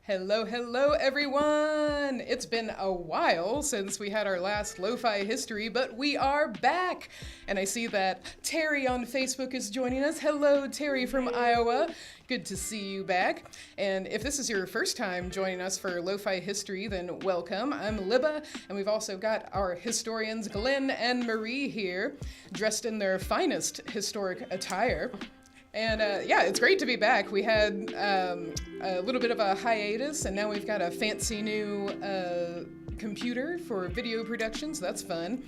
Hello, hello, everyone! It's been a while since we had our last Lo-Fi History, but we are back! And I see that Terry on Facebook is joining us. Hello, Terry from Iowa. Good to see you back. And if this is your first time joining us for Lo-Fi History, then welcome. I'm Libba, and we've also got our historians Glen and Marie here, dressed in their finest historic attire. And yeah, it's great to be back. We had a little bit of a hiatus, and now we've got a fancy new computer for video production, so that's fun.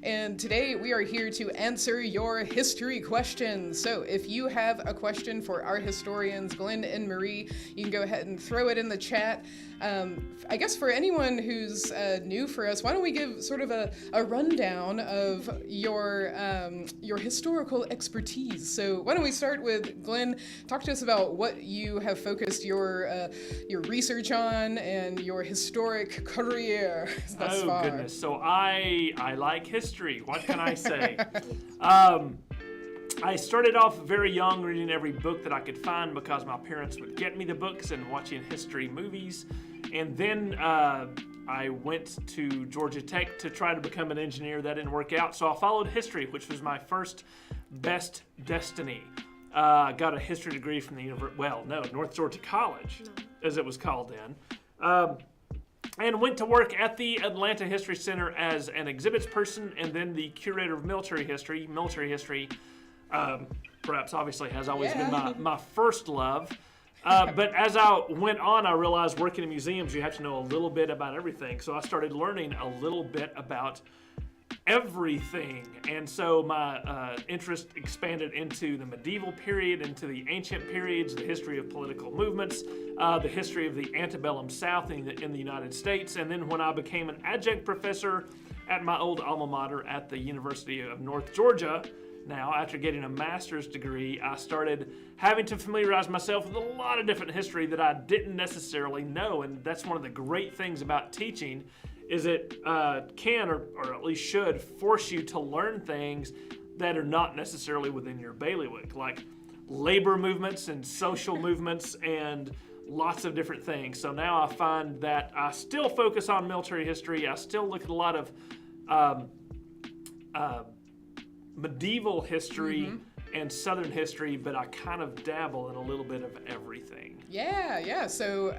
And today we are here to answer your history questions. So if you have a question for our historians, Glenn and Marie, you can go ahead and throw it in the chat. I guess for anyone who's new for us, why don't we give sort of a rundown of your historical expertise. So why don't we start with Glenn? Talk to us about what you have focused your research on and your historic career thus far. Oh goodness! So I like history. What can I say? I started off very young, reading every book that I could find because my parents would get me the books and watching history movies. And then I went to Georgia Tech to try to become an engineer. That didn't work out, so I followed history, which was my first best destiny. Got a history degree from the North Georgia College, as it was called then. And went to work at the Atlanta History Center as an exhibits person and then the curator of military history. Military history, perhaps obviously has always been my first love. But as I went on, I realized working in museums, you have to know a little bit about everything. So I started learning a little bit about everything. And so my interest expanded into the medieval period, into the ancient periods, the history of political movements, the history of the antebellum South in the United States. And then when I became an adjunct professor at my old alma mater at the University of North Georgia, now, after getting a master's degree, I started having to familiarize myself with a lot of different history that I didn't necessarily know. And that's one of the great things about teaching, is it can, or at least should, force you to learn things that are not necessarily within your bailiwick, like labor movements and social movements and lots of different things. So now I find that I still focus on military history. I still look at a lot of medieval history and Southern history, but I kind of dabble in a little bit of everything. Yeah. So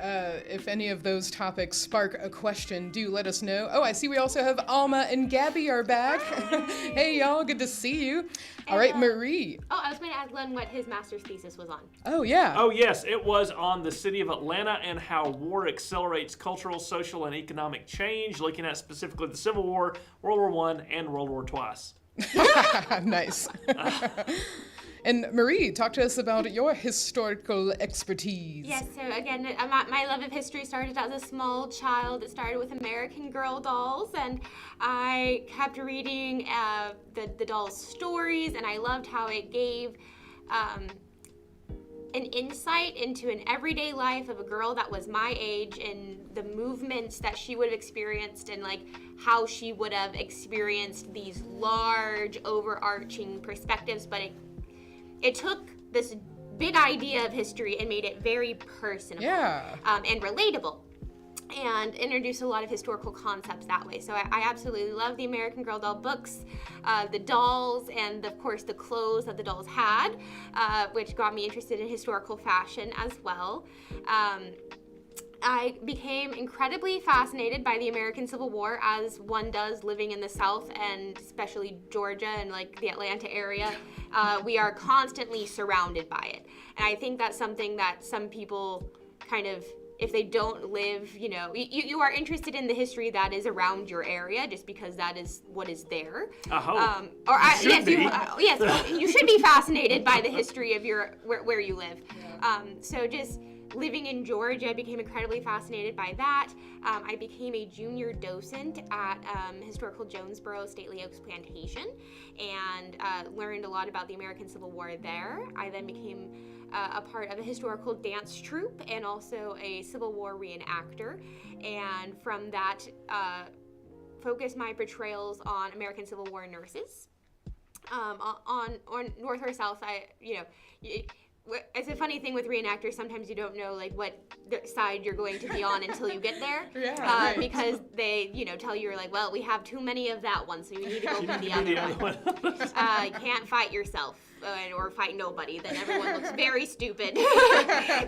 if any of those topics spark a question, do let us know. Oh, I see we also have Alma and Gabby are back. Hey, y'all, good to see you. All right, Marie. Oh, I was going to ask Glenn what his master's thesis was on. Oh, yeah. Oh, yes, it was on the city of Atlanta and how war accelerates cultural, social, and economic change, looking at specifically the Civil War, World War I, and World War II. Nice. And Marie, talk to us about your historical expertise. Yes, so again, my love of history started as a small child. It started with American Girl dolls, and I kept reading the dolls' stories, and I loved how it gave an insight into an everyday life of a girl that was my age and the movements that she would have experienced and like how she would have experienced these large overarching perspectives, but it took this big idea of history and made it very personable and relatable, and introduced a lot of historical concepts that way. So I absolutely love the American Girl doll books, the dolls, and of course the clothes that the dolls had, which got me interested in historical fashion as well. I became incredibly fascinated by the American Civil War, as one does living in the South, and especially Georgia and like the Atlanta area. We are constantly surrounded by it. And I think that's something that some people kind of, if they don't live, you are interested in the history that is around your area just because that is what is there. Yes, you should be fascinated by the history of where you live. So just living in Georgia, I became incredibly fascinated by that. I became a junior docent at historical Jonesboro Stately Oaks Plantation and learned a lot about the American Civil War there. I then became a part of a historical dance troupe and also a Civil War reenactor. And from that, focused my portrayals on American Civil War nurses. On North or South, it's a funny thing with reenactors. Sometimes you don't know like what side you're going to be on until you get there. Yeah, right. Because they, tell you like, well, we have too many of that one, so you need to go for the other one. You can't fight yourself or fight nobody. Then everyone looks very stupid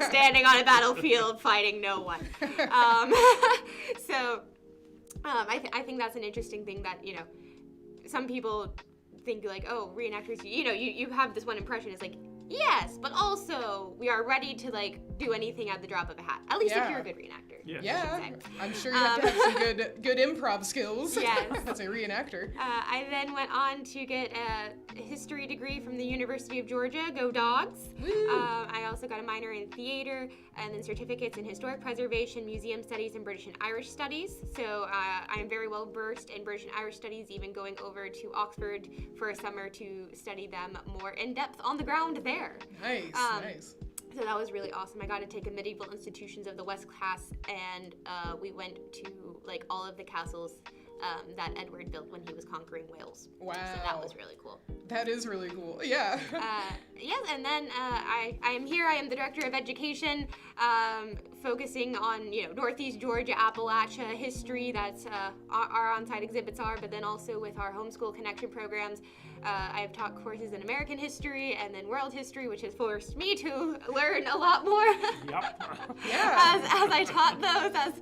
standing on a battlefield fighting no one. I think that's an interesting thing that some people think like, oh, reenactors. You have this one impression. It's like. Yes, but also we are ready to like do anything at the drop of a hat. At least if you're a good reenactor. Yeah, I'm sure you have to have some good improv skills. Yes. As a reenactor. I then went on to get a history degree from the University of Georgia. Go Dogs! I also got a minor in theater and then certificates in historic preservation, museum studies, and British and Irish studies. So I am very well versed in British and Irish studies, even going over to Oxford for a summer to study them more in depth on the ground there. Nice. So that was really awesome. I got to take a medieval institutions of the West class, and we went to like all of the castles that Edward built when he was conquering Wales. Wow. So that was really cool. That is really cool. Yeah. Yes, and then I am here. I am the director of education, focusing on Northeast Georgia, Appalachia history. That's our on-site exhibits are, but then also with our homeschool connection programs. I have taught courses in American history and then world history, which has forced me to learn a lot more. Yep. Yeah. As I taught those, as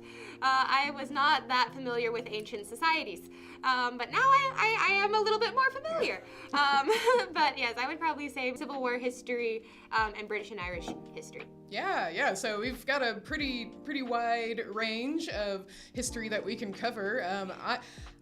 I was not that familiar with ancient societies. But now I am a little bit more familiar. But yes, I would probably say Civil War history and British and Irish history. Yeah. So we've got a pretty wide range of history that we can cover.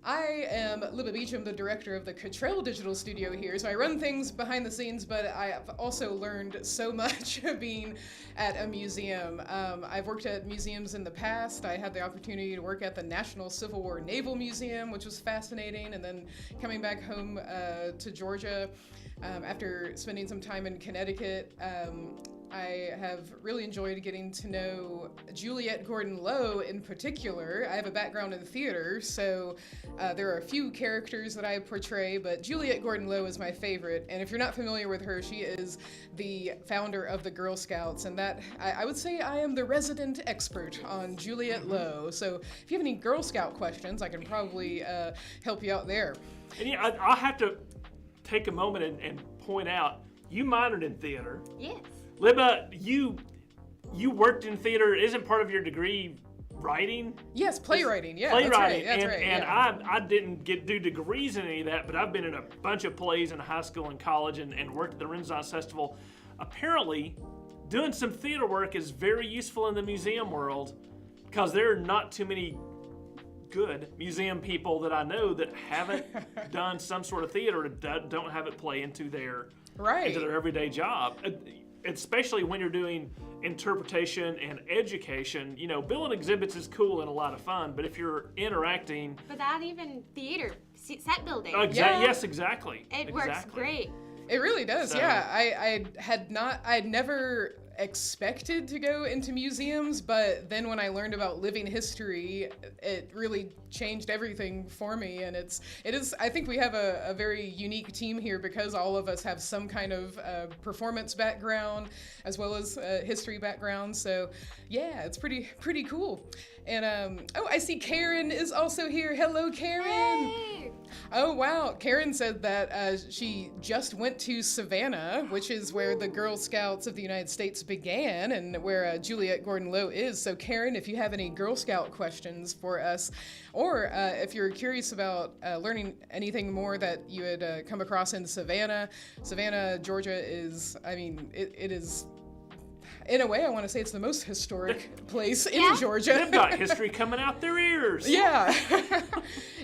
I am Libba Beecham, the director of the Cottrell Digital Studio here, so I run things behind the scenes, but I have also learned so much being at a museum. I've worked at museums in the past. I had the opportunity to work at the National Civil War Naval Museum, which was fascinating, and then coming back home to Georgia after spending some time in Connecticut, I have really enjoyed getting to know Juliette Gordon-Low in particular. I have a background in theater, so there are a few characters that I portray, but Juliette Gordon-Low is my favorite. And if you're not familiar with her, she is the founder of the Girl Scouts, and that I would say I am the resident expert on Juliette Low. So if you have any Girl Scout questions, I can probably help you out there. And I'll have to take a moment and point out, you minored in theater. Yes. Libba, you worked in theater. Isn't part of your degree writing? Yes, playwriting. Yeah, playwriting. That's right. And I didn't do degrees in any of that, but I've been in a bunch of plays in high school and college and worked at the Renaissance Festival. Apparently, doing some theater work is very useful in the museum world because there are not too many good museum people that I know that haven't done some sort of theater or don't have it play into their everyday job. Especially when you're doing interpretation and education, building exhibits is cool and a lot of fun, but if you're interacting... But that even theater, set building. Yes, exactly. It works great. It really does, yeah. I had never expected to go into museums, but then when I learned about living history, it really changed everything for me. And it is. I think we have a very unique team here because all of us have some kind of performance background as well as history background. So yeah, it's pretty cool. And I see Karen is also here. Hello, Karen. Hey. Oh wow, Karen said that she just went to Savannah, which is where the Girl Scouts of the United States began and where Juliette Gordon-Low is. So Karen, if you have any Girl Scout questions for us, or if you're curious about learning anything more that you had come across in Savannah, Georgia is, it is, in a way, I want to say it's the most historic place in Georgia. They've got history coming out their ears. Yeah.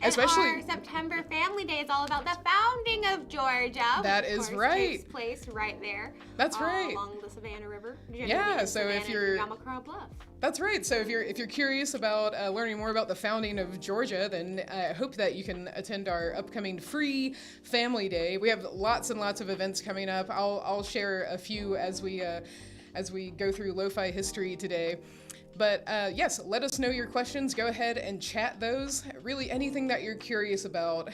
Especially our September Family Day is all about the founding of Georgia. That is right. Takes place right there. That's right. Along the Savannah River. Yeah. So if you're Bluff. That's right. So if you're curious about learning more about the founding of Georgia, then I hope that you can attend our upcoming free Family Day. We have lots and lots of events coming up. I'll share a few as we go through LoFi History today. But yes, let us know your questions. Go ahead and chat those. Really anything that you're curious about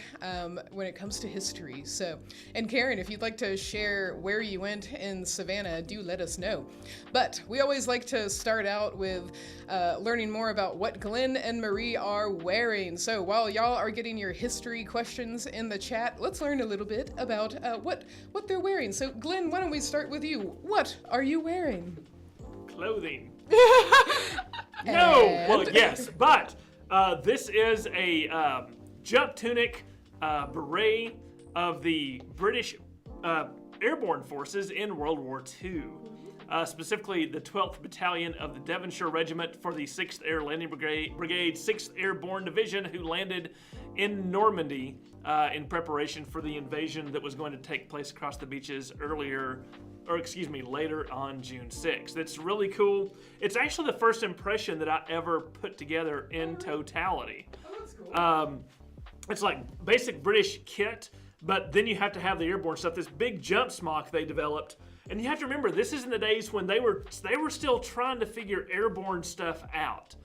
when it comes to history. So, and Karen, if you'd like to share where you went in Savannah, do let us know. But we always like to start out with learning more about what Glen and Marie are wearing. So while y'all are getting your history questions in the chat, let's learn a little bit about what they're wearing. So Glen, why don't we start with you? What are you wearing? Clothing. No! Well, yes, but this is a jump tunic beret of the British airborne forces in World War II. Specifically, the 12th Battalion of the Devonshire Regiment for the 6th Air Landing Brigade, 6th Airborne Division, who landed in Normandy in preparation for the invasion that was going to take place across the beaches later on June 6th. It's really cool. It's actually the first impression that I ever put together in totality. Oh, that's cool. It's like basic British kit, but then you have to have the airborne stuff. This big jump smock they developed. And you have to remember, this is in the days when they were still trying to figure airborne stuff out.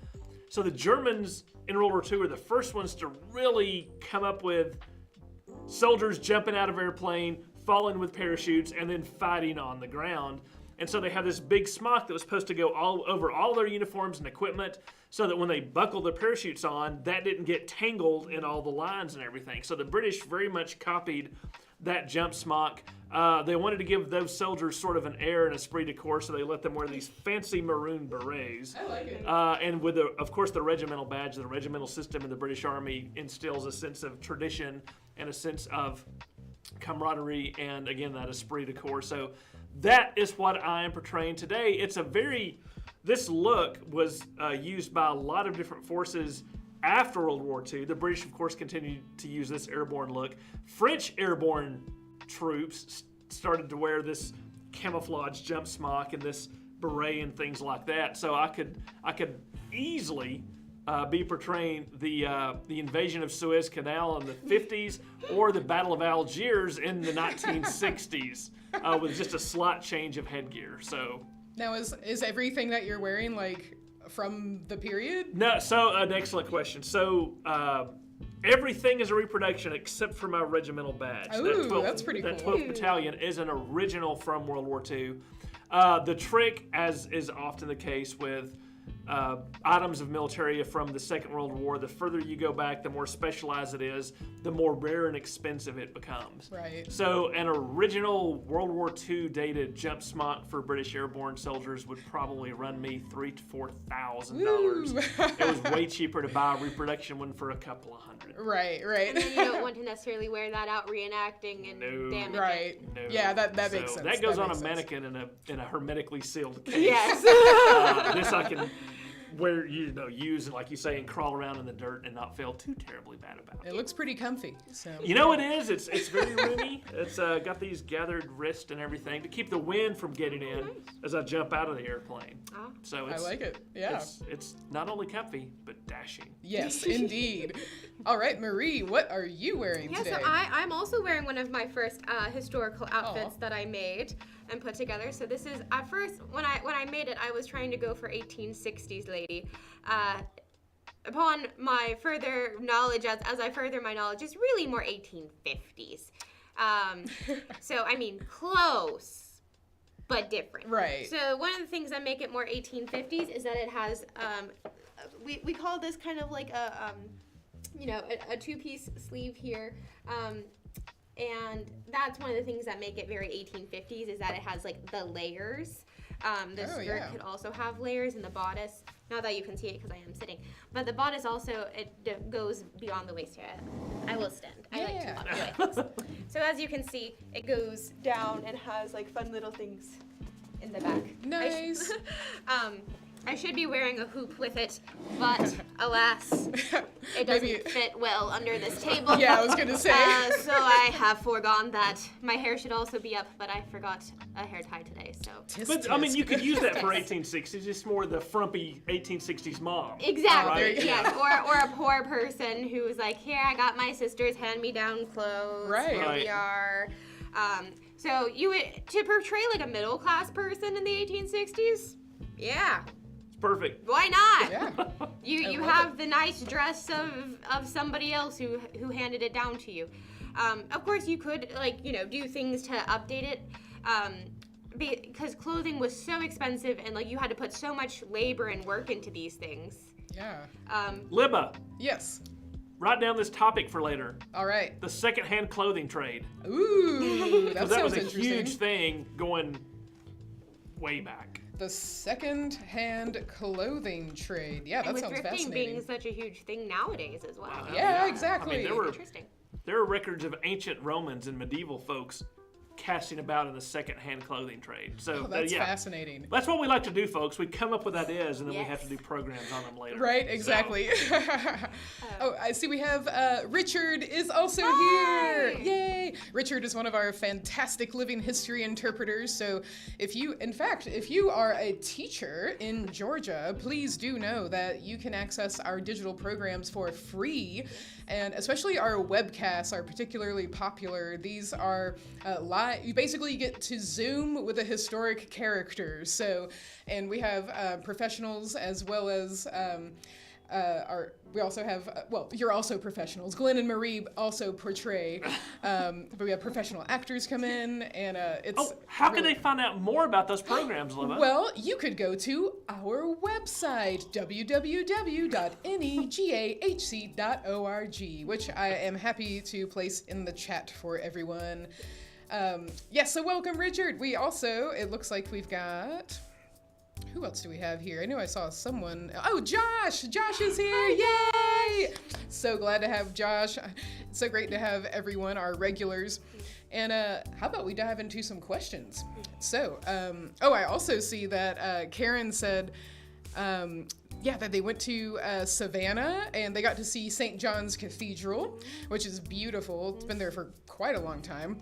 So the Germans in World War II were the first ones to really come up with soldiers jumping out of airplane, falling with parachutes, and then fighting on the ground. And so they had this big smock that was supposed to go all over all their uniforms and equipment so that when they buckled their parachutes on, that didn't get tangled in all the lines and everything. So the British very much copied that jump smock. They wanted to give those soldiers sort of an air and esprit de corps, so they let them wear these fancy maroon berets. I like it. And with, of course, the regimental badge, the regimental system in the British Army instills a sense of tradition and a sense of camaraderie and, again, that esprit de corps. So that is what I am portraying today. This look was used by a lot of different forces after World War II. The British, of course, continued to use this airborne look. French airborne troops started to wear this camouflage jump smock and this beret and things like that. So I could easily be portraying the invasion of Suez Canal in the 50s or the Battle of Algiers in the 1960s with just a slight change of headgear. So now is everything that you're wearing like from the period? No. So an excellent question. So everything is a reproduction except for my regimental badge. Ooh, that's pretty cool. That 12th Battalion is an original from World War II. The trick, as is often the case with items of militaria from the Second World War, the further you go back, the more specialized it is, the more rare and expensive it becomes. Right. So an original World War II dated jump smock for British airborne soldiers would probably run me $3,000 to $4,000. It was way cheaper to buy a reproduction one for a couple of hundred. Right. And then you don't want to necessarily wear that out reenacting and damage Right. it. No. Yeah, that makes sense. That goes on a makes sense. mannequin in a hermetically sealed case. Yes. This I can use, like you say, and crawl around in the dirt and not feel too terribly bad about it. It looks pretty comfy. So You know it is. It's very roomy. It's got these gathered wrists and everything to keep the wind from getting in as I jump out of the airplane. Oh. So I like it. Yeah. It's not only comfy but dashing. Yes, indeed. All right, Marie, what are you wearing today? So I'm also wearing one of my first historical outfits that I made and put together. So this is, at first, when I made it, I was trying to go for 1860s lady. Upon my further knowledge, as I further my knowledge, it's really more 1850s. So, I mean, close, but different. Right. So one of the things that make it more 1850s is that it has, we call this kind of like a two-piece sleeve here. And that's one of the things that make it very 1850s is that it has like the layers. The skirt could also have layers, and the bodice, not that you can see it because I am sitting, but the bodice also, it goes beyond the waist here. I will stand. I like to walk like this. So as you can see, it goes down and has like fun little things in the back. Nice. I should be wearing a hoop with it, but alas, it doesn't fit well under this table. Yeah, I was gonna say. So I have foregone that. My hair should also be up, but I forgot a hair tie today, so. But, I mean, you could use that for 1860s. It's more the frumpy 1860s mom. Exactly, right? yes. Or a poor person who was like, here, I got my sister's hand-me-down clothes. Right. Here we are. So you would, to portray like a middle-class person in the 1860s, yeah. It's perfect. Why not? Yeah. You love have the nice dress of somebody else who handed it down to you. Of course, you could do things to update it. Because clothing was so expensive and you had to put so much labor and work into these things. Yeah. Libba, Yes. write down this topic for later. All right. The secondhand clothing trade. Ooh, that That sounds was a interesting. huge thing going way back. The second-hand clothing trade. Yeah, that And with sounds thrifting fascinating. being such a huge thing nowadays as well. Wow. Yeah, exactly. I mean, Interesting. there are records of ancient Romans and medieval folks casting about in the second-hand clothing trade. So Oh, that's fascinating. That's what we like to do, folks. We come up with ideas and then we Yes. have to do programs on them later. Right, So, exactly. Oh, I see we have Richard is also Hi! here. Yay! Richard is one of our fantastic living history interpreters. So if you are a teacher in Georgia, please do know that you can access our digital programs for free. And especially our webcasts are particularly popular. These are live. You basically get to Zoom with a historic character. So, and we have professionals as well as we also have, you're also professionals. Glen and Marie also portray, but we have professional actors come in, and it's. Oh, how can really- they find out more about those programs, Libba? Well, you could go to our website, www.negahc.org, which I am happy to place in the chat for everyone. Yes, so welcome, Richard. We also, it looks like we've got. Who else do we have here? I knew I saw someone. Oh, Josh! Josh is here! Yay! So glad to have Josh. It's so great to have everyone, our regulars. And how about we dive into some questions? So, I also see that Karen said, that they went to Savannah and they got to see St. John's Cathedral, which is beautiful. It's been there for quite a long time.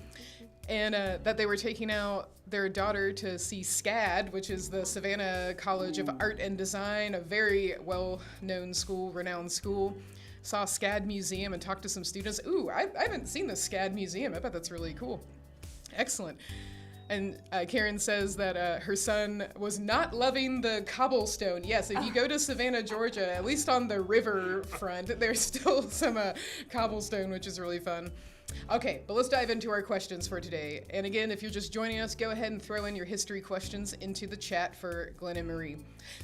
And that they were taking out their daughter to see SCAD, which is the Savannah College of Art and Design, a very well-known school, renowned school. Saw SCAD Museum and talked to some students. Ooh, I haven't seen the SCAD Museum. I bet that's really cool. Excellent. And Karen says that her son was not loving the cobblestone. Yes, if you go to Savannah, Georgia, at least on the river front, there's still some cobblestone, which is really fun. Okay, but let's dive into our questions for today. And again, if you're just joining us, go ahead and throw in your history questions into the chat for Glen and Marie.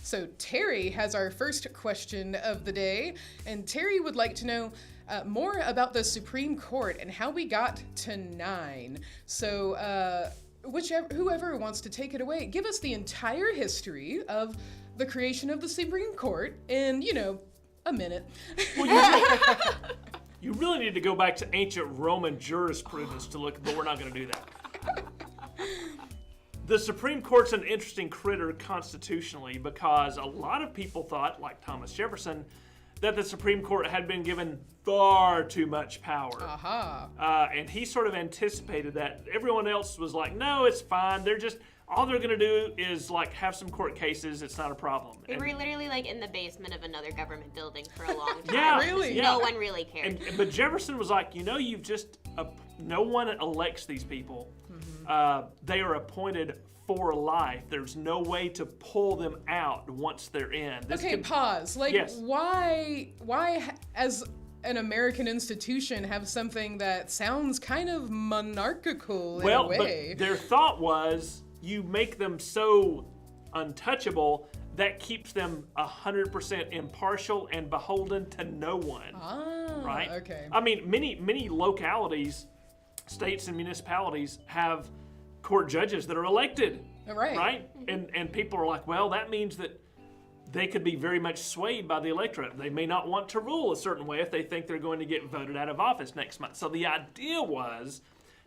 So Terry has our first question of the day, and Terry would like to know more about the Supreme Court and how we got to 9. So whoever wants to take it away, give us the entire history of the creation of the Supreme Court in, a minute. You really need to go back to ancient Roman jurisprudence to look, but we're not going to do that. The Supreme Court's an interesting critter constitutionally because a lot of people thought, like Thomas Jefferson, that the Supreme Court had been given far too much power. And he sort of anticipated that. Everyone else was like, no, it's fine. All they're going to do is have some court cases. It's not a problem. They were literally in the basement of another government building for a long time. Yeah, really? Yeah. No one really cared. But Jefferson was like, you've just, no one elects these people. Mm-hmm. They are appointed for life. There's no way to pull them out once they're in. Pause. Yes. Why as an American institution have something that sounds kind of monarchical in a way? But their thought was, you make them so untouchable that keeps them 100% impartial and beholden to no one. Right? Okay. I mean, many localities, states and municipalities have court judges that are elected. Right. Right? And people are like, well, that means that they could be very much swayed by the electorate. They may not want to rule a certain way if they think they're going to get voted out of office next month. So the idea was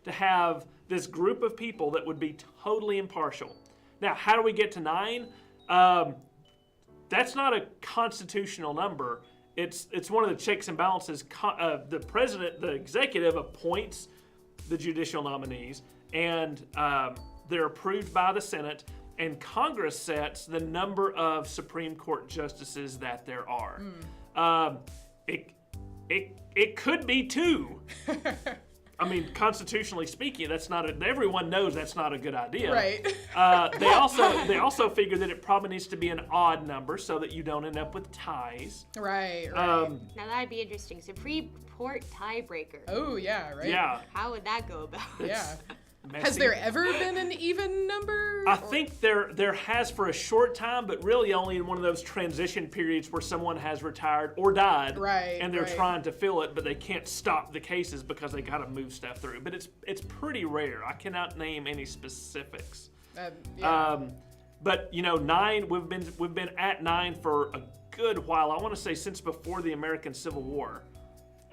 to have this group of people that would be totally impartial. Now, how do we get to 9? That's not a constitutional number. It's one of the checks and balances. The president, the executive, appoints the judicial nominees, and they're approved by the Senate, and Congress sets the number of Supreme Court justices that there are. It could be 2. I mean, constitutionally speaking, that's not. Everyone knows that's not a good idea. Right. They also figure that it probably needs to be an odd number so that you don't end up with ties. Right. Now that'd be interesting. Supreme Court tiebreaker. Oh yeah. Right. Yeah. How would that go about? Yeah. Messy. Has there ever been an even number? I think there has for a short time, but really only in one of those transition periods where someone has retired or died, Right, and they're right. trying to fill it, but they can't stop the cases because they got to move stuff through. But it's pretty rare. I cannot name any specifics. Yeah. But 9. We've been at 9 for a good while. I want to say since before the American Civil War,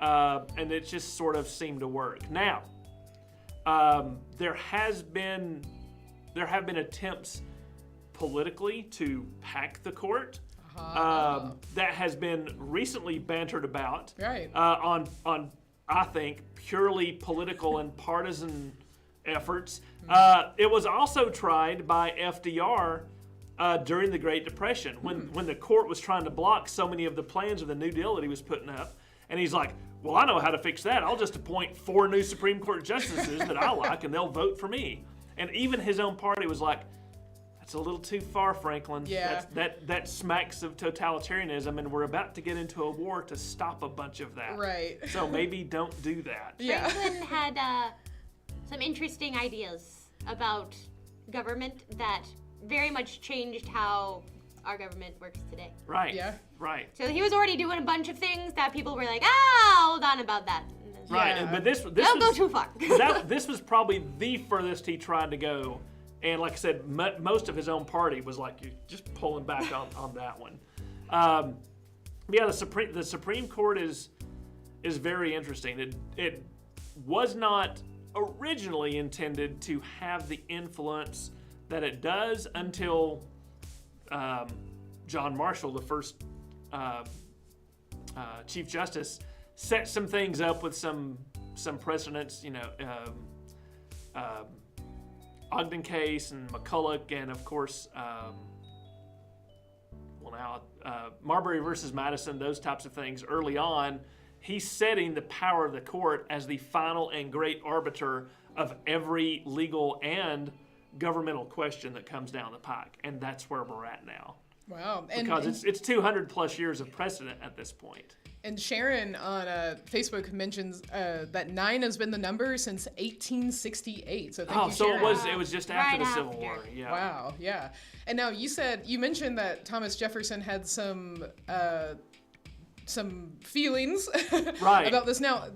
and it just sort of seemed to work. Now. There have been attempts politically to hack the court. That has been recently bantered about. Right. On I think purely political and partisan efforts. It was also tried by FDR during the Great Depression when the court was trying to block so many of the plans of the New Deal that he was putting up, and he's like, well, I know how to fix that. I'll just appoint 4 new Supreme Court justices that I like, and they'll vote for me. And even his own party was like, that's a little too far, Franklin. Yeah. That smacks of totalitarianism, and we're about to get into a war to stop a bunch of that. Right. So maybe don't do that. Yeah. Franklin had some interesting ideas about government that very much changed how our government works today. Right. Yeah. Right. So he was already doing a bunch of things that people were like, hold on about that. Right. Yeah. But this Don't was, go too far. this was probably the furthest he tried to go. And like I said, most of his own party was like, you're just pulling back on that one. Yeah, the Supreme Court is very interesting. It was not originally intended to have the influence that it does until John Marshall, the first Chief Justice, set some things up with some precedents, Ogden case and McCulloch, and of course, Marbury versus Madison, those types of things early on. He's setting the power of the court as the final and great arbiter of every legal and governmental question that comes down the pike, and that's where we're at now. Wow. Because it's 200 plus years of precedent at this point. And Sharon on Facebook mentions that 9 has been the number since 1868. So thank you, so Sharon. it was just after Right the Civil after. War. Yeah. Wow, yeah. And now you mentioned that Thomas Jefferson had some feelings Right. about this. Now,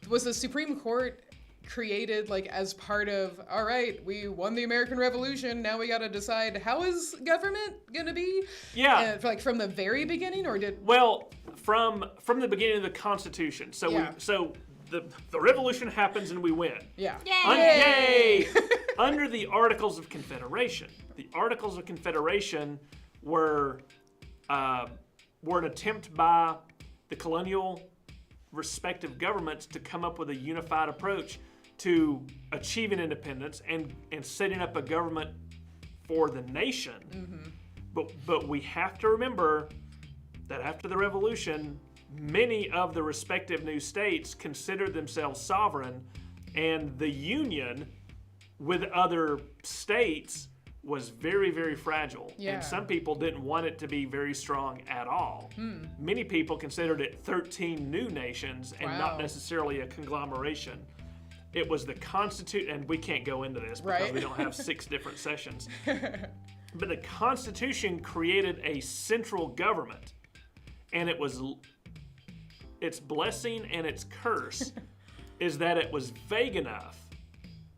was the Supreme Court created like as part of, all right, we won the American Revolution, now we got to decide how is government gonna be? Yeah. Like from the very beginning, or did? Well, from the beginning of the Constitution. So Yeah. the revolution happens and we win. Yeah. Yay! Yay! Under the Articles of Confederation. The Articles of Confederation were an attempt by the colonial respective governments to come up with a unified approach to achieving independence and setting up a government for the nation. Mm-hmm. But we have to remember that after the Revolution, many of the respective new states considered themselves sovereign, and the union with other states was very, very fragile. Yeah. And some people didn't want it to be very strong at all. Many people considered it 13 new nations and Wow. not necessarily a conglomeration. It was the Constitution, and we can't go into this because Right. we don't have 6 different sessions. But the Constitution created a central government, and its blessing and its curse is that it was vague enough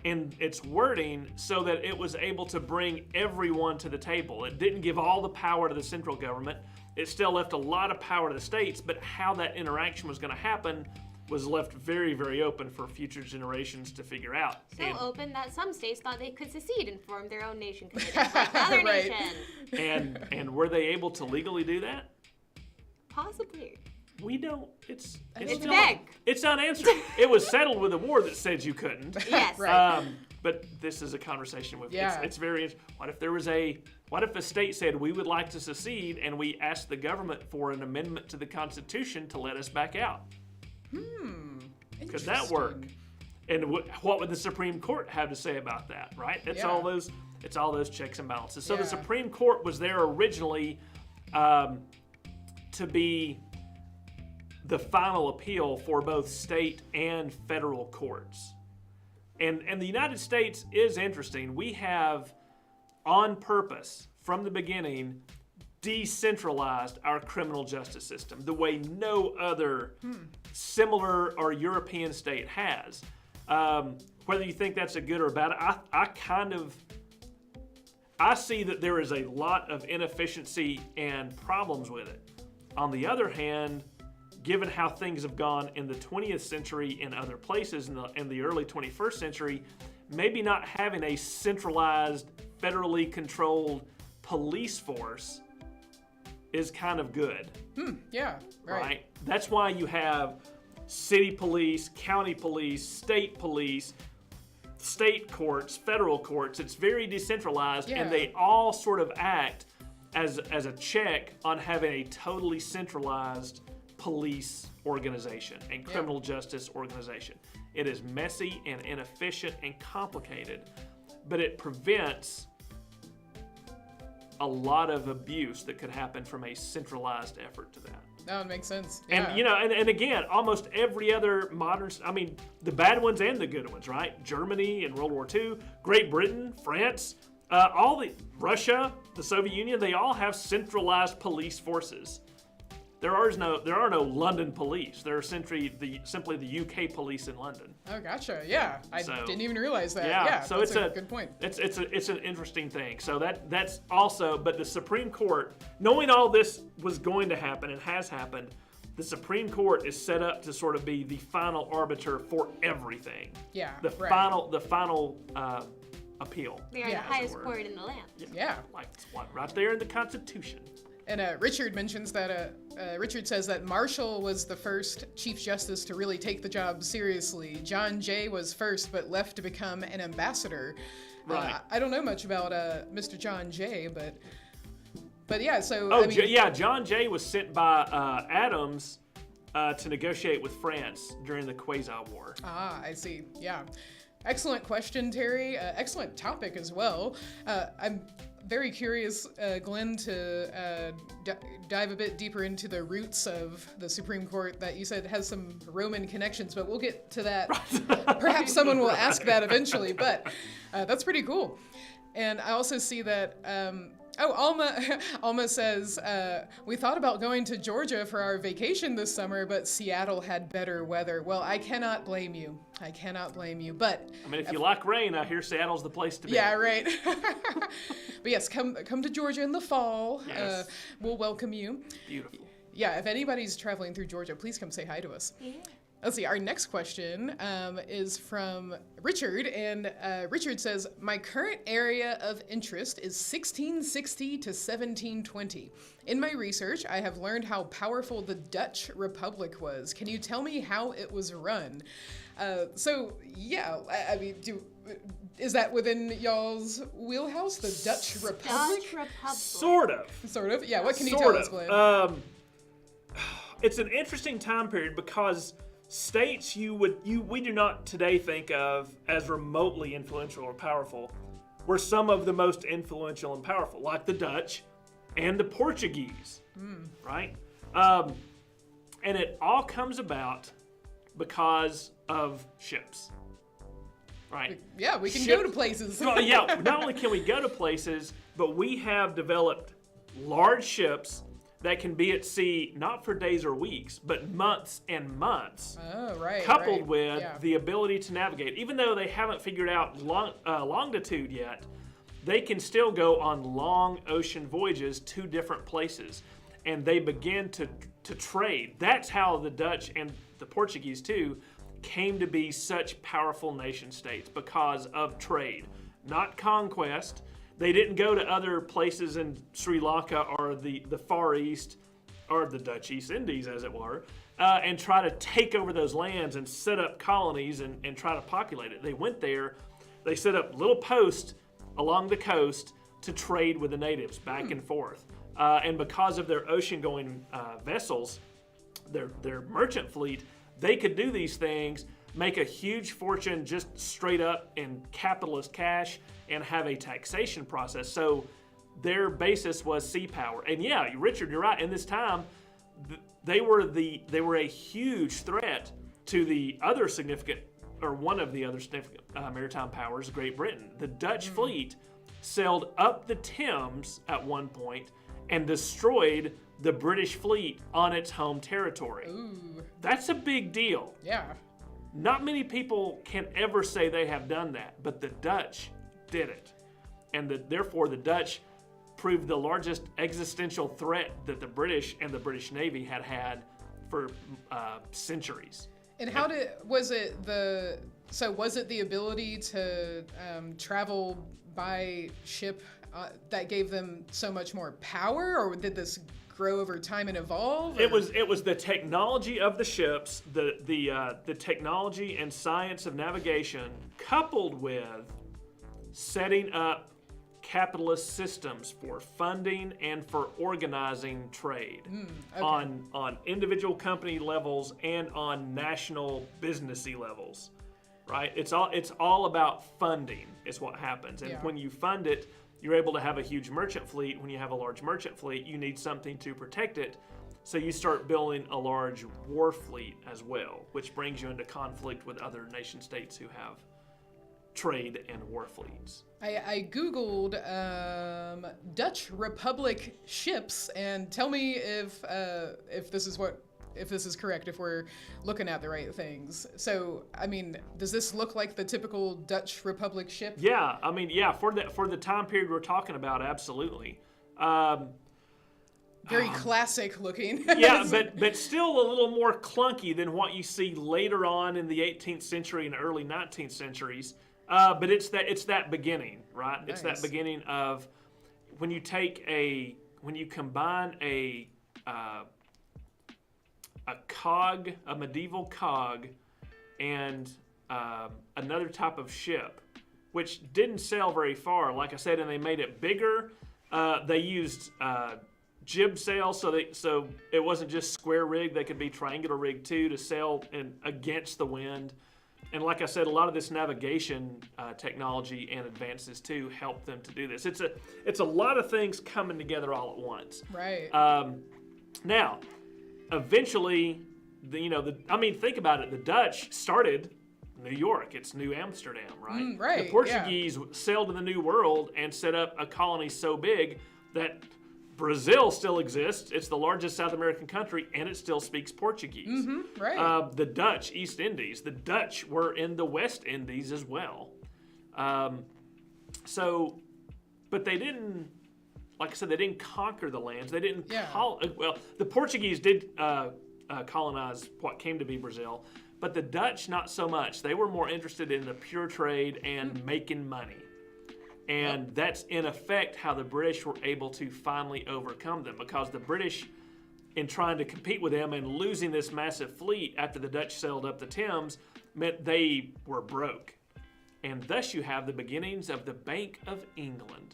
in its wording so that it was able to bring everyone to the table. It didn't give all the power to the central government. It still left a lot of power to the states, but how that interaction was going to happen was left very, very open for future generations to figure out. So And- open that some states thought they could secede and form their own nation committees like the other Right. nation. And were they able to legally do that? Possibly. We don't. It's It's not. vague. It's not answered. It was settled with a war that said you couldn't. Yes. Right. But this is a conversation with. Yeah. It's very. What if a state said we would like to secede and we asked the government for an amendment to the Constitution to let us back out? Could that work? And what would the Supreme Court have to say about that, right? It's all those checks and balances. So the Supreme Court was there originally to be the final appeal for both state and federal courts. And the United States is interesting. We have, on purpose, from the beginning, decentralized our criminal justice system the way no other similar or European state has. Whether you think that's a good or a bad, I see that there is a lot of inefficiency and problems with it. On the other hand, given how things have gone in the 20th century in other places in the early 21st century, maybe not having a centralized, federally controlled police force is kind of good. Yeah, right. That's why you have city police, county police, state courts, federal courts. It's very decentralized, and they all sort of act as a check on having a totally centralized police organization and criminal justice organization. It is messy and inefficient and complicated, but it prevents a lot of abuse that could happen from a centralized effort to that. That makes sense. Yeah. And and again, almost every other modern, the bad ones and the good ones, right? Germany in World War II, Great Britain, France, Russia, the Soviet Union, they all have centralized police forces. There are no London police. There are simply the UK police in London. Oh, gotcha. Yeah, I didn't even realize that. Yeah, so that's a good point. It's an interesting thing. So that's also, but the Supreme Court, knowing all this was going to happen and has happened, the Supreme Court is set up to sort of be the final arbiter for everything. Yeah. The final appeal. They are the highest court in the land. Yeah. Like right there in the Constitution. And Richard mentions that, Richard says that Marshall was the first Chief Justice to really take the job seriously. John Jay was first, but left to become an ambassador. Right. I don't know much about Mr. John Jay, but yeah, so... John Jay was sent by Adams to negotiate with France during the Quasi War. Ah, I see, yeah. Excellent question, Terry. Excellent topic as well. I'm very curious, Glenn, to dive a bit deeper into the roots of the Supreme Court that you said has some Roman connections, but we'll get to that. Perhaps someone will ask that eventually, but that's pretty cool. And I also see that, Alma says, we thought about going to Georgia for our vacation this summer, but Seattle had better weather. Well, I cannot blame you. But if you like rain, I hear Seattle's the place to be. Yeah, right. But yes, come to Georgia in the fall. Yes. We'll welcome you. Beautiful. Yeah, if anybody's traveling through Georgia, please come say hi to us. Yeah. Let's see, our next question is from Richard, and Richard says, my current area of interest is 1660 to 1720. In my research, I have learned how powerful the Dutch Republic was. Can you tell me how it was run? Is that within y'all's wheelhouse, the Dutch Republic? Dutch Republic. Sort of. Yeah, what can you tell us, Glenn? It's an interesting time period because states we do not today think of as remotely influential or powerful were some of the most influential and powerful, like the Dutch and the Portuguese, right? And it all comes about because of ships, right? Yeah, we can go to places. Well, yeah, not only can we go to places, but we have developed large ships that can be at sea not for days or weeks, but months and months. Oh, right. Coupled with the ability to navigate. Even though they haven't figured out longitude yet, they can still go on long ocean voyages to different places. And they begin to trade. That's how the Dutch and the Portuguese, too, came to be such powerful nation states because of trade, not conquest. They didn't go to other places in Sri Lanka or the Far East or the Dutch East Indies, as it were, and try to take over those lands and set up colonies and try to populate it. They went there. They set up little posts along the coast to trade with the natives back and forth. And because of their ocean-going vessels, their merchant fleet, they could do these things make a huge fortune just straight up in capitalist cash and have a taxation process. So their basis was sea power. And yeah, Richard, you're right. In this time, they were a huge threat to the other significant, or one of the other significant maritime powers, Great Britain. The Dutch fleet sailed up the Thames at one point and destroyed the British fleet on its home territory. Ooh. That's a big deal. Yeah. Not many people can ever say they have done that, but the Dutch did it. And therefore the Dutch proved the largest existential threat that the British and the British Navy had for centuries. And was it the ability to travel by ship that gave them so much more power, or did this grow over time and evolve? Or? It was the technology of the ships, the technology and science of navigation, coupled with setting up capitalist systems for funding and for organizing trade Okay. on individual company levels and on national businessy levels, right? It's all about funding is what happens. And when you fund it, you're able to have a huge merchant fleet. When you have a large merchant fleet, you need something to protect it. So you start building a large war fleet as well, which brings you into conflict with other nation states who have trade and war fleets. I Googled Dutch Republic ships, and tell me if this is correct, if we're looking at the right things. So, I mean, does this look like the typical Dutch Republic ship? Yeah, I mean, yeah, for the time period we're talking about, absolutely. Very classic looking. Yeah, but still a little more clunky than what you see later on in the 18th century and early 19th centuries. But it's that beginning, right? Nice. It's that beginning of when you combine a medieval cog, and another type of ship, which didn't sail very far, like I said, and they made it bigger. They used jib sails, so it wasn't just square rig; they could be triangular rig too, to sail against the wind. And like I said, a lot of this navigation technology and advances too help them to do this. It's a lot of things coming together all at once. Right. Now, eventually, think about it. The Dutch started New York. It's New Amsterdam, right? Right. The Portuguese sailed to the New World and set up a colony so big that Brazil still exists. It's the largest South American country, and it still speaks Portuguese. Right. The Dutch, East Indies. The Dutch were in the West Indies as well. But they didn't, like I said, they didn't conquer the lands. They didn't the Portuguese did colonize what came to be Brazil, but the Dutch not so much. They were more interested in the pure trade and making money. And that's in effect how the British were able to finally overcome them, because the British, in trying to compete with them and losing this massive fleet after the Dutch sailed up the Thames, meant they were broke. And thus you have the beginnings of the Bank of England.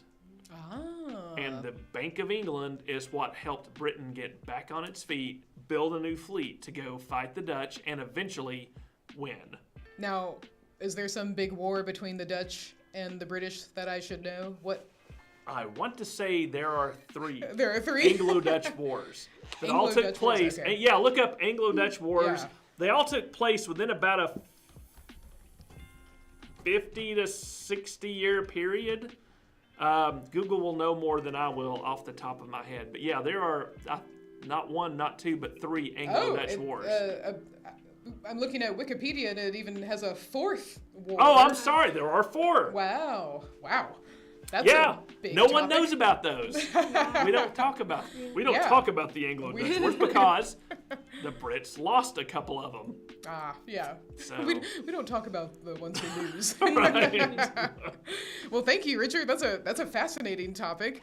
And the Bank of England is what helped Britain get back on its feet, build a new fleet to go fight the Dutch, and eventually win. Now, is there some big war between the Dutch and the British that I should know? What? I want to say there are 3. There are 3? Anglo-Dutch Wars that all took place. Okay. And yeah, look up Anglo-Dutch Wars. Yeah. They all took place within about a 50 to 60 year period. Google will know more than I will off the top of my head. But yeah, there are not 1, not 2, but 3 Anglo-Dutch Wars. I'm looking at Wikipedia, and it even has a 4th war. Oh, I'm sorry. There are 4. Wow. That's a big no topic. one knows about those. We don't talk about the Anglo-Dutch Wars because the Brits lost a couple of them. Yeah. So. We don't talk about the ones we lose. Right. Well, thank you, Richard. That's a fascinating topic,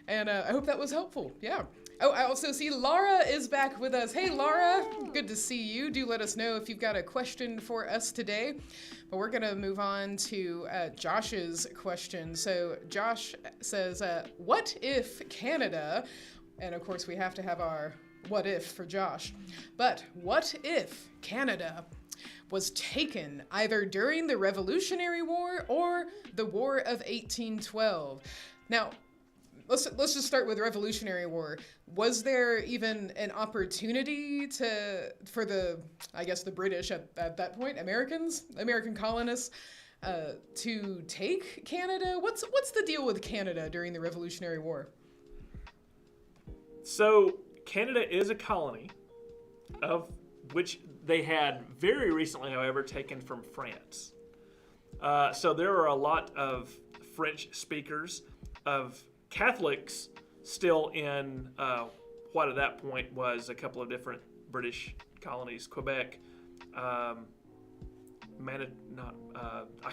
and I hope that was helpful. Yeah. Oh, I also see Laura is back with us. Hey, Laura. Good to see you. Do let us know if you've got a question for us today. But we're going to move on to Josh's question. So Josh says, what if Canada, and of course we have to have our what if for Josh. But what if Canada was taken either during the Revolutionary War or the War of 1812? Now, let's just start with Revolutionary War. Was there even an opportunity for the British at that point, American colonists, to take Canada? What's the deal with Canada during the Revolutionary War? So Canada is a colony, of which they had very recently, however, taken from France. So there are a lot of French speakers, of Catholics still in what at that point was a couple of different British colonies, Quebec, I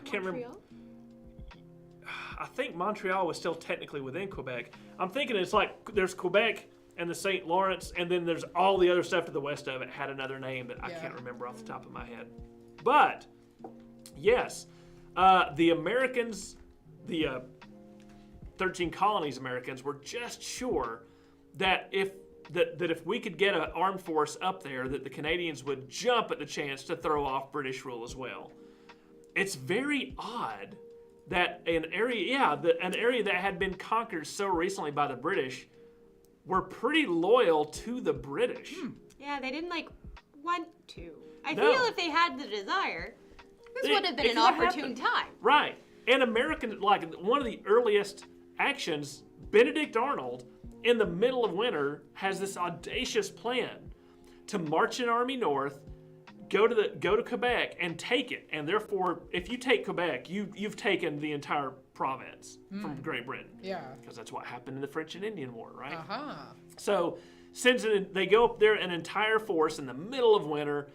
can't remember. I think Montreal was still technically within Quebec. I'm thinking it's like there's Quebec and the St. Lawrence, and then there's all the other stuff to the west of it had another name that I can't remember off the top of my head. But yes, the Americans, the 13 colonies Americans, were just sure that if we could get an armed force up there, that the Canadians would jump at the chance to throw off British rule as well. It's very odd that an area that had been conquered so recently by the British were pretty loyal to the British. Yeah, they didn't want to. I feel if they had the desire, this would have been an opportune time. Right. And American, one of the earliest actions, Benedict Arnold, in the middle of winter, has this audacious plan to march an army north, go to Quebec and take it. And therefore, if you take Quebec, you've taken the entire province from Great Britain. Yeah. Because that's what happened in the French and Indian War, right? Uh-huh. So they go up there, an entire force in the middle of winter.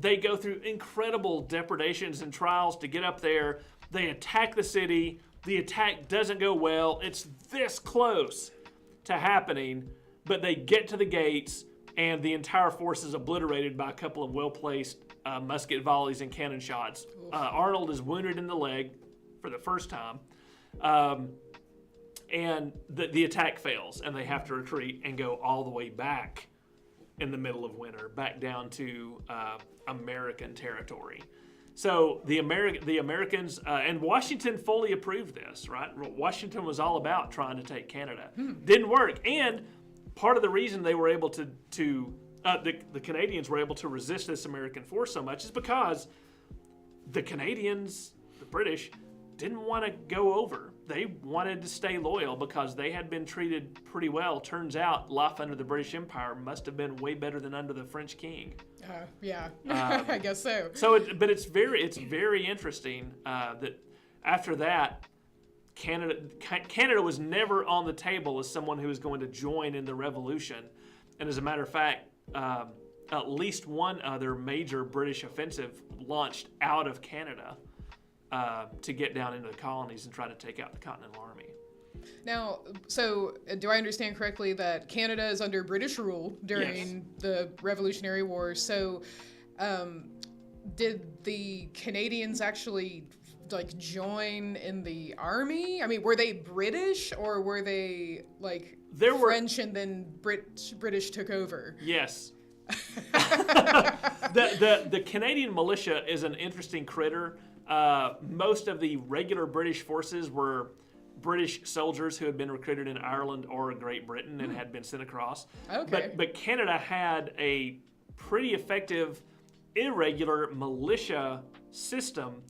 They go through incredible depredations and trials to get up there. They attack the city. The attack doesn't go well. It's this close to happening, but they get to the gates, and the entire force is obliterated by a couple of well-placed musket volleys and cannon shots. Arnold is wounded in the leg for the first time, and the attack fails, and they have to retreat and go all the way back in the middle of winter, back down to American territory. So the Americans and Washington fully approved this, right? Washington was all about trying to take Canada. Didn't work, and part of the reason they were able to the Canadians were able to resist this American force so much is because the Canadians, the British, didn't want to go over. They wanted to stay loyal because they had been treated pretty well. Turns out life under the British Empire must have been way better than under the French king. Yeah, I guess so. But it's very interesting that after that, Canada was never on the table as someone who was going to join in the revolution. And as a matter of fact, at least one other major British offensive launched out of Canada to get down into the colonies and try to take out the Continental Army. Now, so do I understand correctly that Canada is under British rule during the Revolutionary War? So did the Canadians actually join in the army? I mean, were they British, or were they French and then British took over? Yes. The Canadian militia is an interesting critter. Most of the regular British forces were British soldiers who had been recruited in Ireland or Great Britain and had been sent across. Okay. But Canada had a pretty effective irregular militia system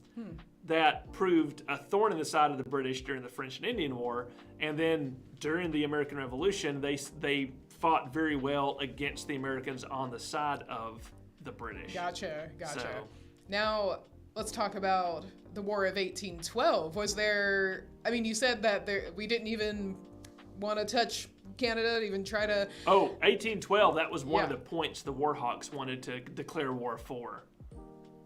that proved a thorn in the side of the British during the French and Indian War. And then during the American Revolution, they fought very well against the Americans on the side of the British. Gotcha. So, Now, let's talk about the War of 1812. Was there, you said that we didn't even want to touch Canada, even try to... 1812, that was one of the points the Warhawks wanted to declare war for.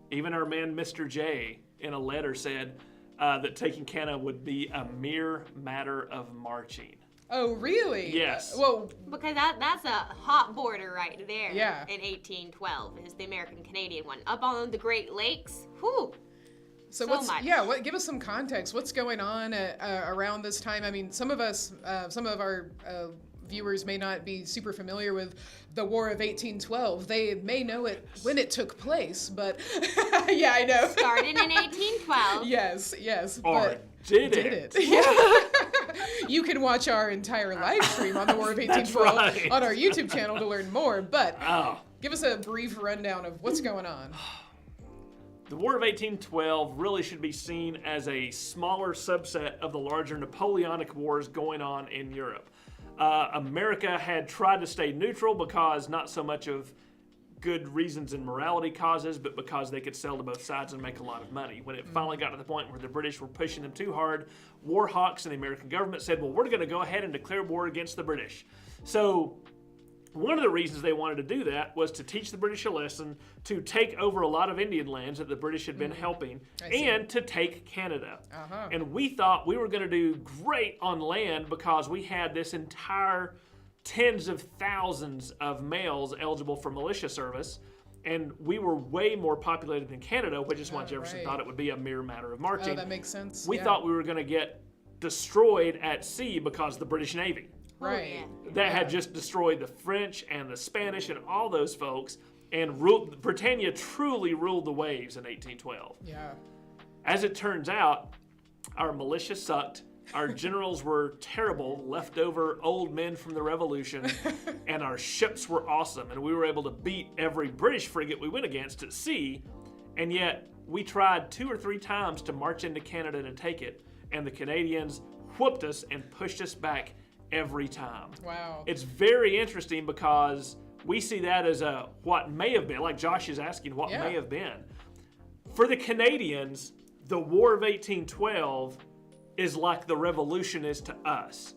Even our man, Mr. J, in a letter said that taking Canada would be a mere matter of marching. Oh, really? Yes. Well, because that's a hot border right there. Yeah. In 1812 is the American-Canadian one. Up on the Great Lakes, whew. So give us some context. What's going on around this time? I mean, some of our viewers may not be super familiar with the War of 1812. They may know it when it took place, but yeah, I know. Started in 1812. Yes. Or but did it? Yeah. You can watch our entire live stream on the War of 1812 right. on our YouTube channel to learn more, but Oh. give us a brief rundown of what's going on. The War of 1812 really should be seen as a smaller subset of the larger Napoleonic Wars going on in Europe. America had tried to stay neutral because not so much of good reasons and morality causes, but because they could sell to both sides and make a lot of money. When it finally got to the point where the British were pushing them too hard, war hawks and the American government said, well, we're going to go ahead and declare war against the British. So one of the reasons they wanted to do that was to teach the British a lesson, to take over a lot of Indian lands that the British had been helping, and to take Canada. And we thought we were going to do great on land because we had this entire tens of thousands of males eligible for militia service, and we were way more populated than Canada, which is why Jefferson thought it would be a mere matter of marching. Oh, that makes sense. We thought we were going to get destroyed at sea because the British Navy. Right. That had just destroyed the French and the Spanish and all those folks, and Britannia truly ruled the waves in 1812. Yeah. As it turns out, our militia sucked. Our generals were terrible, leftover old men from the Revolution, and our ships were awesome, and we were able to beat every British frigate we went against at sea, and yet we tried 2 or 3 times to march into Canada to take it, and the Canadians whooped us and pushed us back every time. Wow. It's very interesting because we see that as a what may have been, like Josh is asking, what may have been. For the Canadians, the War of 1812 is like the Revolution is to us.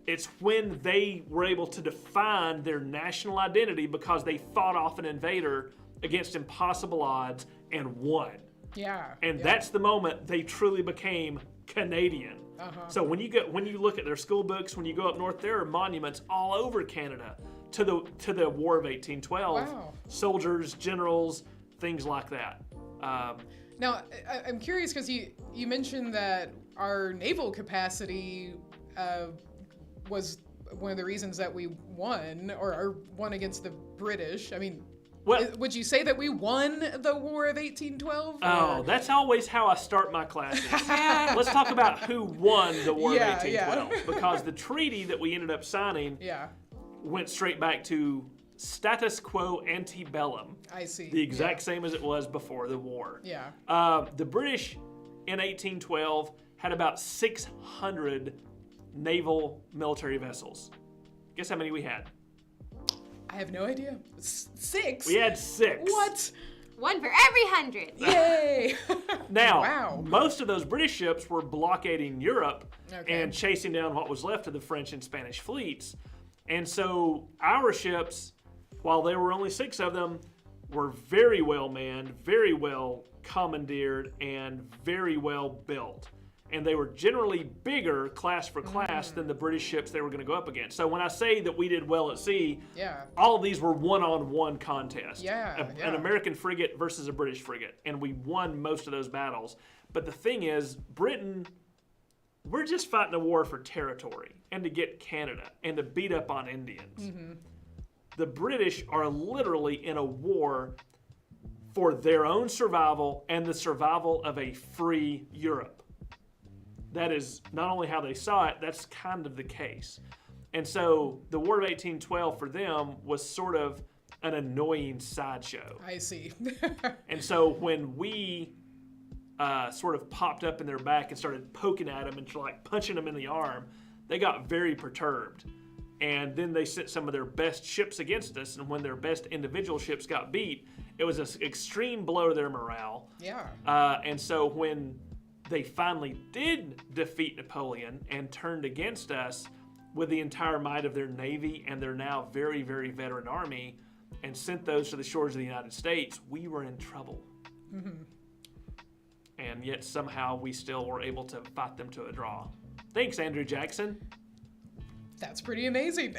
It's when they were able to define their national identity because they fought off an invader against impossible odds and won. Yeah. And that's the moment they truly became Canadian. So when you look at their school books, when you go up north, there are monuments all over Canada to the War of 1812. Wow. Soldiers, generals, things like that. Now, I'm curious because you mentioned that our naval capacity was one of the reasons that we won, or won against the British. I mean, would you say that we won the War of 1812? Oh, that's always how I start my classes. Let's talk about who won the War of 1812. Because the treaty that we ended up signing went straight back to status quo antebellum. I see. The exact same as it was before the war. Yeah. The British in 1812 had about 600 naval military vessels. Guess how many we had? I have no idea. 6? We had 6. What? 1 for every 100. Yay! Now, most of those British ships were blockading Europe and chasing down what was left of the French and Spanish fleets. And so our ships, while there were only 6 of them, were very well manned, very well commandeered, and very well built. And they were generally bigger class for class than the British ships they were going to go up against. So when I say that we did well at sea, all of these were one-on-one contests. An American frigate versus a British frigate. And we won most of those battles. But the thing is, Britain, we're just fighting a war for territory and to get Canada and to beat up on Indians. The British are literally in a war for their own survival and the survival of a free Europe. That is not only how they saw it, that's kind of the case. And so the War of 1812 for them was sort of an annoying sideshow. I see. And so when we sort of popped up in their back and started poking at them and like punching them in the arm, they got very perturbed. And then they sent some of their best ships against us, and when their best individual ships got beat, it was an extreme blow to their morale. And so when they finally did defeat Napoleon and turned against us with the entire might of their navy and their now very, very veteran army and sent those to the shores of the United States, we were in trouble. And yet somehow we still were able to fight them to a draw. Thanks, Andrew Jackson. That's pretty amazing.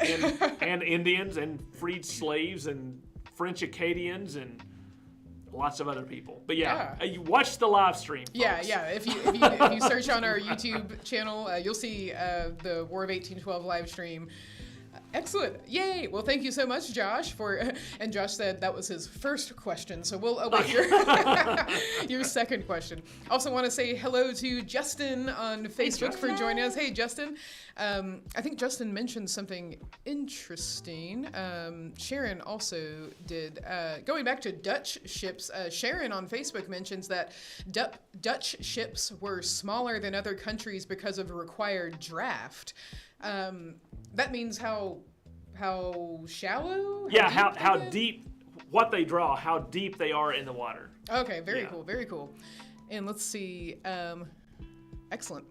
and Indians and freed slaves and French Acadians and lots of other people. But you watch the live stream, folks. If you search on our YouTube channel, you'll see the War of 1812 live stream. Excellent. Yay. Well, thank you so much, Josh, and Josh said that was his first question, so we'll await your second question. Also want to say hello to Justin on Facebook for joining us. Hey, Justin. I think Justin mentioned something interesting. Sharon also did. Going back to Dutch ships, Sharon on Facebook mentions that Dutch ships were smaller than other countries because of a required draft. That means how shallow? Yeah, how deep, what they draw, how deep they are in the water. Okay, very cool, very cool. And let's see, excellent.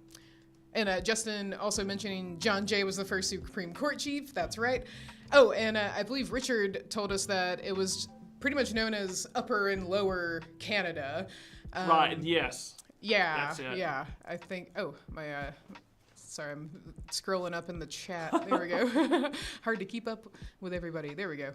And Justin also mentioning John Jay was the first Supreme Court chief. That's right. Oh, and I believe Richard told us that it was pretty much known as Upper and Lower Canada. Right. Yes. Yeah. That's it. Yeah. I think. Oh, my. Sorry, I'm scrolling up in the chat. There we go. Hard to keep up with everybody. There we go.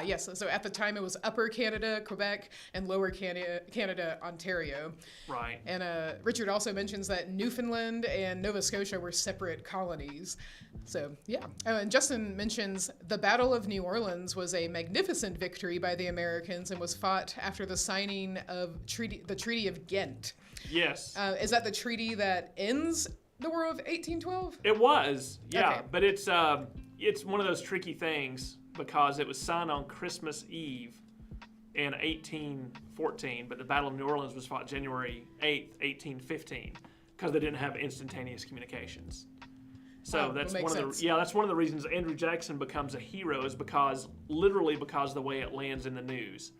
Yes. So at the time it was Upper Canada, Quebec, and Lower Canada, Ontario. Right. And Richard also mentions that Newfoundland and Nova Scotia were separate colonies. So, yeah. Oh, and Justin mentions the Battle of New Orleans was a magnificent victory by the Americans and was fought after the signing of the Treaty of Ghent. Yes. Is that the treaty that ends the War of 1812? It was, yeah. Okay. But it's one of those tricky things because it was signed on Christmas Eve in 1814, but the Battle of New Orleans was fought January 8th, 1815, because they didn't have instantaneous communications. So that's one of the reasons Andrew Jackson becomes a hero is literally because of the way it lands in the news.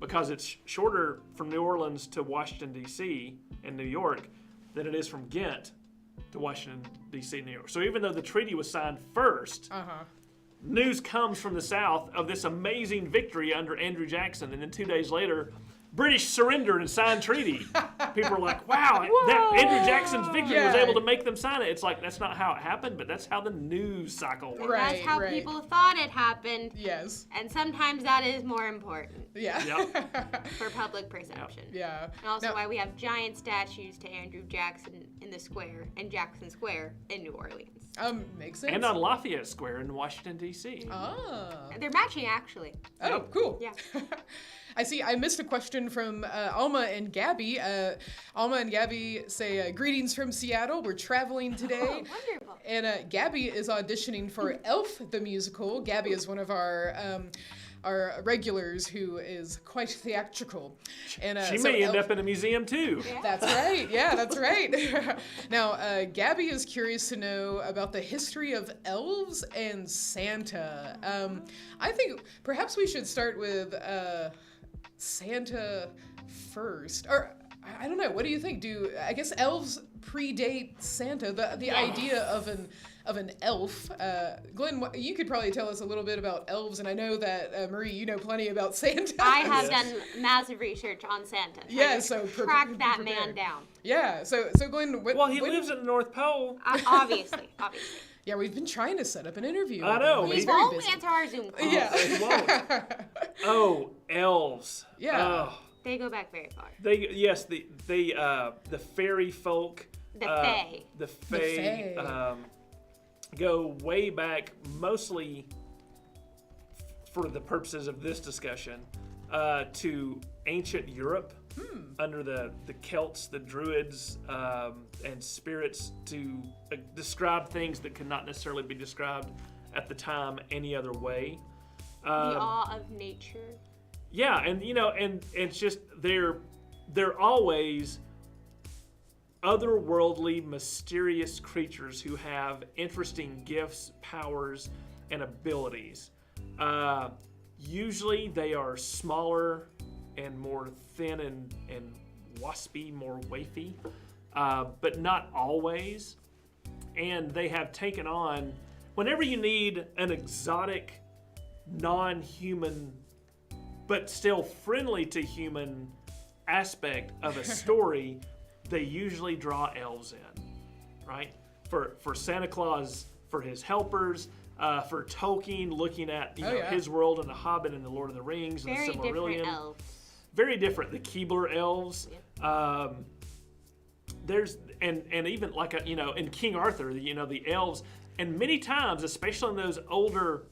Because it's shorter from New Orleans to Washington, D.C. and New York than it is from Ghent to Washington, D.C. and New York. So even though the treaty was signed first, news comes from the South of this amazing victory under Andrew Jackson, and then 2 days later, British surrendered and signed treaty. People are like, wow, that Andrew Jackson's victory was able to make them sign it. It's like, that's not how it happened, but that's how the news cycle works. That's how people thought it happened. Yes. And sometimes that is more important. Yeah. Yep. For public perception. Yeah. And also why we have giant statues to Andrew Jackson in the square, in Jackson Square in New Orleans. Makes sense. And on Lafayette Square in Washington, D.C. They're matching, actually. Oh, cool. Yeah. I see. I missed a question from Alma and Gabby. Alma and Gabby say, greetings from Seattle. We're traveling today. Oh, wonderful. And Gabby is auditioning for Elf the musical. Gabby is one of our regulars who is quite theatrical. And she may end up in a museum too. Yeah. That's right. Yeah, that's right. Now, Gabby is curious to know about the history of elves and Santa. I think perhaps we should start with Santa first. Or, I don't know, what do you think? I guess elves predate Santa, the idea of an elf. Glenn, you could probably tell us a little bit about elves, and I know that, Marie, you know plenty about Santa. I have done massive research on Santa. Yeah, so track that man down. Yeah, so Glenn... He lives at the North Pole. Obviously. Yeah, we've been trying to set up an interview. I know. He won't answer our Zoom call. Yeah. He won't. Oh, elves. Yeah. Oh. They go back very far. The fairy folk. The Fae. The Fae. Go way back, mostly for the purposes of this discussion, to ancient Europe under the Celts, the Druids, and spirits to describe things that could not necessarily be described at the time any other way. The awe of nature. Yeah, and and it's just they're always otherworldly, mysterious creatures who have interesting gifts, powers, and abilities. Usually they are smaller and more thin and waspy, more wafy, but not always. And they have taken on, whenever you need an exotic, non-human, but still friendly to human aspect of a story, they usually draw elves in, right? For Santa Claus, for his helpers, for Tolkien, looking at his world and the Hobbit and the Lord of the Rings and very the Silmarillion. Different elves. Very different. The Keebler elves. Yep. There's and even like in King Arthur, the elves. And many times, especially in those older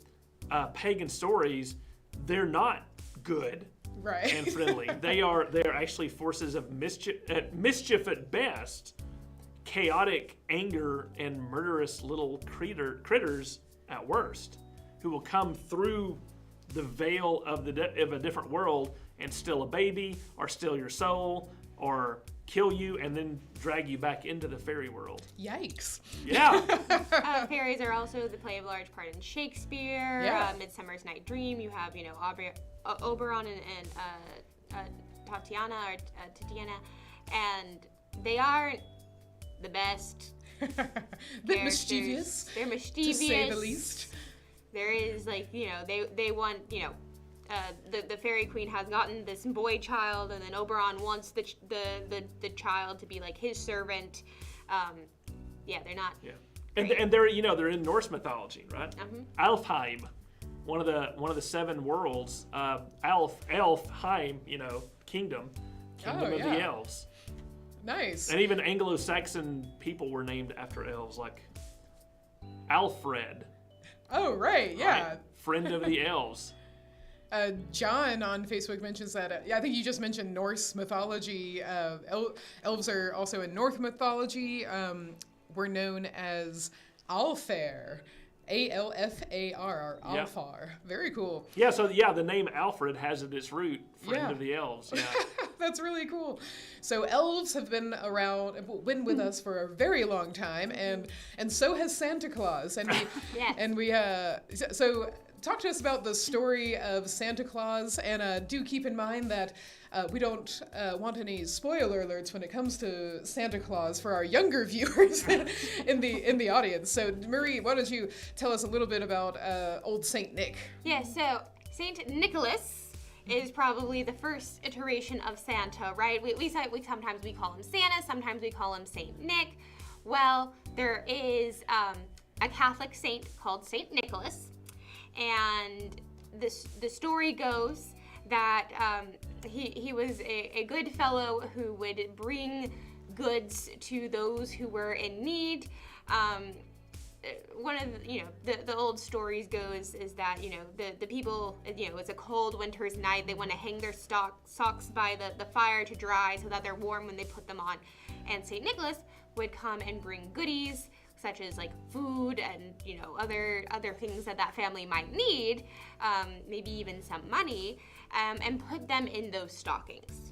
pagan stories, they're not good Right. and friendly. They're actually forces of mischief at best, chaotic anger, and murderous little critters at worst, who will come through the veil of a different world and steal a baby, or steal your soul, or kill you, and then drag you back into the fairy world. Yikes. Yeah. Fairies are also they play a large part in Shakespeare. Yeah. Midsummer's Night Dream. You have Oberon and Tatiana or Tatiana, and they aren't the best. Bit mischievous. They're mischievous, to say the least. There is they want the fairy queen has gotten this boy child, and then Oberon wants the child to be like his servant. They're not. Yeah. And they're in Norse mythology, right? Alfheim, one of the 7 worlds. Elfheim, kingdom of the elves. Nice. And even Anglo-Saxon people were named after elves, like Alfred. Oh, right, yeah. Right? Friend of the elves. John on Facebook mentions that, I think you just mentioned Norse mythology. Elves are also in Norse mythology. We're known as Alfair. Alfar, Alfar. Very cool. Yeah, so the name Alfred has at its root friend of the elves. Yeah. That's really cool. So elves have been with us for a very long time, and so has Santa Claus. And we, Yes. and we, so talk to us about the story of Santa Claus, and do keep in mind that we don't want any spoiler alerts when it comes to Santa Claus for our younger viewers in the audience. So Marie, why don't you tell us a little bit about old Saint Nick? Yeah, so Saint Nicholas is probably the first iteration of Santa, right? We sometimes we call him Santa, sometimes we call him Saint Nick. Well, there is a Catholic saint called Saint Nicholas, and the story goes that he was a good fellow who would bring goods to those who were in need. One of the old stories goes is that the people, it's a cold winter's night, they want to hang their socks by the fire to dry so that they're warm when they put them on, and St. Nicholas would come and bring goodies such as like food and other things that family might need, maybe even some money, and put them in those stockings.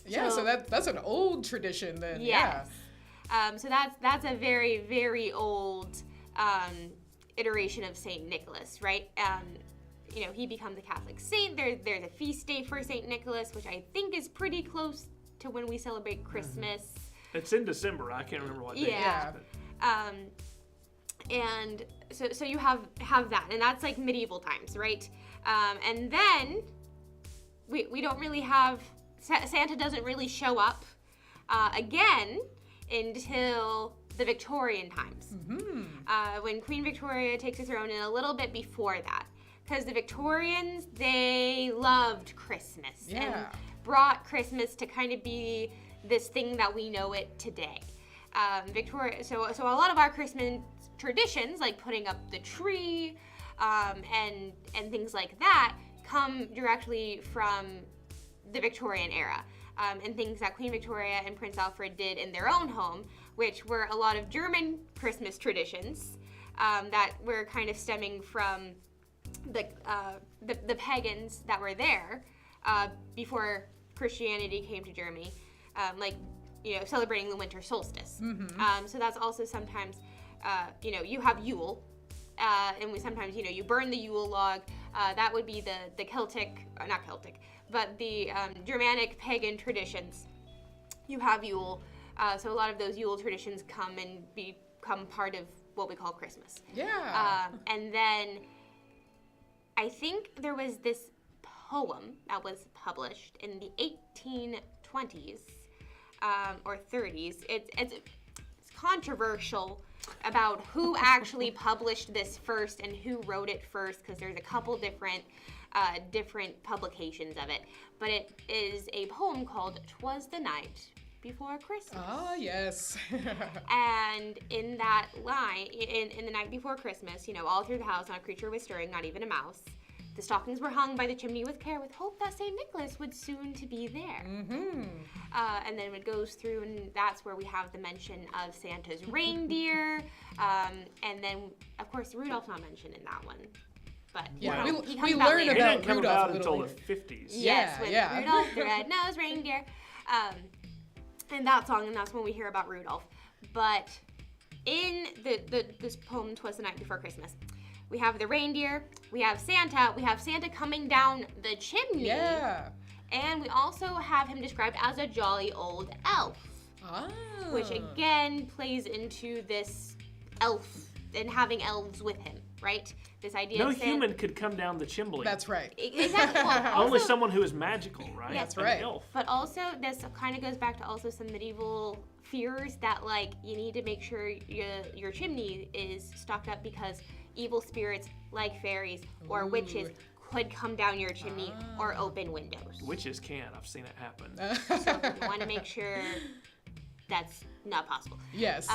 Yeah, so that's an old tradition then. Yes. So that's a very, very old iteration of Saint Nicholas, right? He becomes a Catholic saint. There's a feast day for Saint Nicholas, which I think is pretty close to when we celebrate Christmas. It's in December. I can't remember what day Yeah. it is. And so you have that, and that's like medieval times, right? And then we don't really have Santa doesn't really show up again until the Victorian times, when Queen Victoria takes the throne, and a little bit before that, because the Victorians, they loved Christmas and brought Christmas to kind of be this thing that we know it today. So a lot of our Christmas traditions, like putting up the tree and things like that, come directly from the Victorian era, and things that Queen Victoria and Prince Alfred did in their own home, which were a lot of German Christmas traditions that were kind of stemming from the pagans that were there before Christianity came to Germany, celebrating the winter solstice. So that's also sometimes, you have Yule, and we sometimes, you burn the Yule log. That would be the Celtic, not Celtic, but the Germanic pagan traditions. You have Yule, so a lot of those Yule traditions come and become part of what we call Christmas. Yeah. And then I think there was this poem that was published in the 1820s or 30s. It's controversial about who actually published this first and who wrote it first, because there's a couple different publications of it. But it is a poem called "Twas the Night," before Christmas. Ah, yes. And in that line, in the night before Christmas, all through the house, not a creature was stirring, not even a mouse. The stockings were hung by the chimney with care, with hope that St. Nicholas would soon to be there. Mm-hmm. And then it goes through, and that's where we have the mention of Santa's reindeer. And then, of course, Rudolph's not mentioned in that one. But Yeah, he we comes out learn later. He about didn't come Rudolph about a until little the 50s. Yes, with Yeah. Rudolph the Red-Nosed Reindeer. And that song, and that's when we hear about Rudolph. But in this poem, "Twas the Night Before Christmas," we have the reindeer, we have Santa coming down the chimney. Yeah. And we also have him described as a jolly old elf, Ah. which again plays into this elf and having elves with him, right? This idea No of human could come down the chimney. That's right. Exactly. Well, Only also- someone who is magical, right? That's An right. elf. But also, this kind of goes back to also some medieval fears that, you need to make sure your chimney is stocked up because evil spirits, like fairies or witches, could come down your chimney or open windows. Witches can. I've seen it happen. So you want to make sure that's not possible. Yes.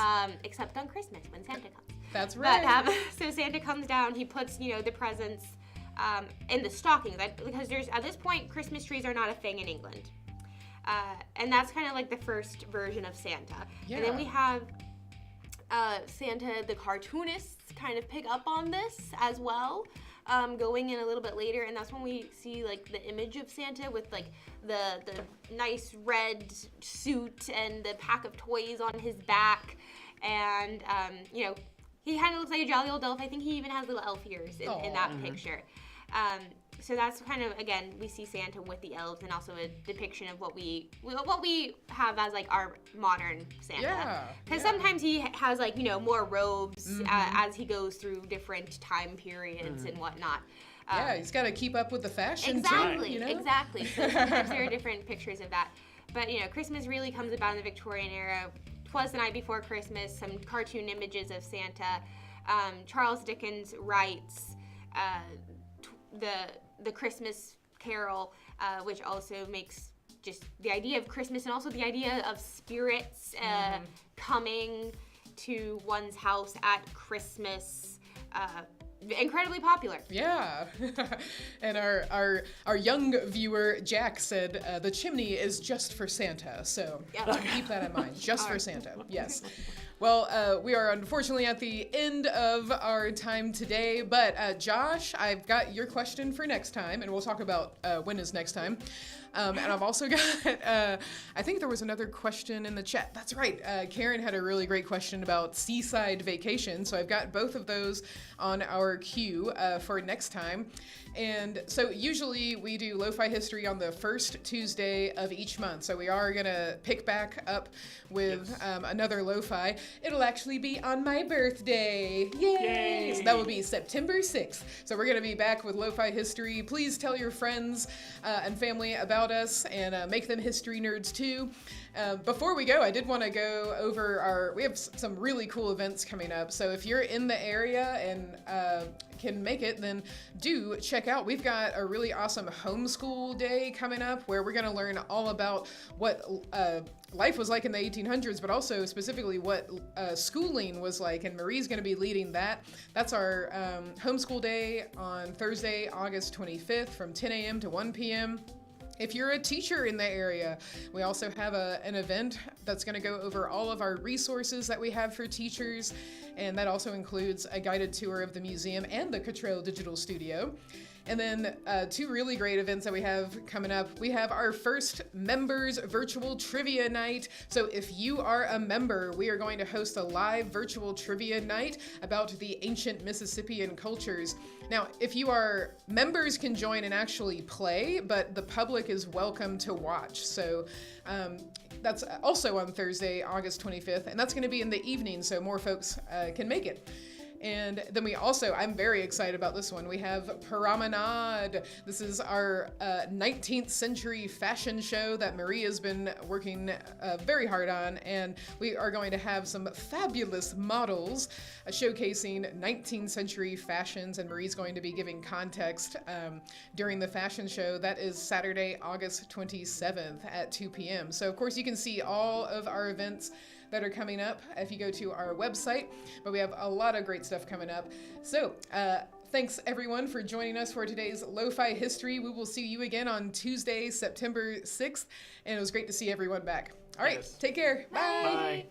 Except on Christmas when Santa comes. That's right. But so Santa comes down, he puts the presents in the stockings, because at this point Christmas trees are not a thing in England, and that's kind of like the first version of Santa. Yeah. And then we have Santa, the cartoonists kind of pick up on this as well, going in a little bit later, and that's when we see the image of Santa with the nice red suit and the pack of toys on his back, and he kind of looks like a jolly old elf. I think he even has little elf ears in that picture. So that's kind of, again, we see Santa with the elves, and also a depiction of what we have as our modern Santa. Yeah. Because sometimes he has more robes as he goes through different time periods and whatnot. Yeah, he's got to keep up with the fashion Exactly, too, exactly. So sometimes there are different pictures of that. But Christmas really comes about in the Victorian era. "Twas the Night Before Christmas," some cartoon images of Santa. Charles Dickens writes the Christmas Carol, which also makes just the idea of Christmas and also the idea of spirits coming to one's house at Christmas. Incredibly popular. Yeah. And our young viewer Jack said the chimney is just for Santa, so keep that in mind. Just for Santa. Yes. Well, we are unfortunately at the end of our time today, but Josh, I've got your question for next time, and we'll talk about when is next time. And I've also got, I think there was another question in the chat. That's right. Karen had a really great question about seaside vacation. So I've got both of those on our queue for next time. And so usually we do LoFi History on the first Tuesday of each month. So we are going to pick back up with another LoFi. It'll actually be on my birthday. Yay! So that will be September 6th. So we're going to be back with LoFi History. Please tell your friends and family about us and make them history nerds too. Before we go, I did want to go over we have some really cool events coming up. So if you're in the area and can make it, then do check out. We've got a really awesome homeschool day coming up where we're going to learn all about what life was like in the 1800s, but also specifically what schooling was like. And Marie's going to be leading that. That's our homeschool day on Thursday, August 25th from 10 a.m. to 1 p.m. If you're a teacher in the area, we also have an event that's going to go over all of our resources that we have for teachers, and that also includes a guided tour of the museum and the Cottrell Digital Studio. And then two really great events that we have coming up. We have our first members virtual trivia night. So if you are a member, we are going to host a live virtual trivia night about the ancient Mississippian cultures. Now, if you are members can join and actually play, but the public is welcome to watch. So that's also on Thursday, August 25th, and that's going to be in the evening, so more folks can make it. And then we also, I'm very excited about this one. We have Promenade. This is our 19th century fashion show that Marie has been working very hard on. And we are going to have some fabulous models showcasing 19th century fashions. And Marie's going to be giving context during the fashion show. That is Saturday, August 27th at 2 p.m. So, of course, you can see all of our events that are coming up if you go to our website, but we have a lot of great stuff coming up. So thanks everyone for joining us for today's Lo-Fi History. We will see you again on Tuesday, September 6th, and it was great to see everyone back. All right, Yes. take care. Bye. Bye.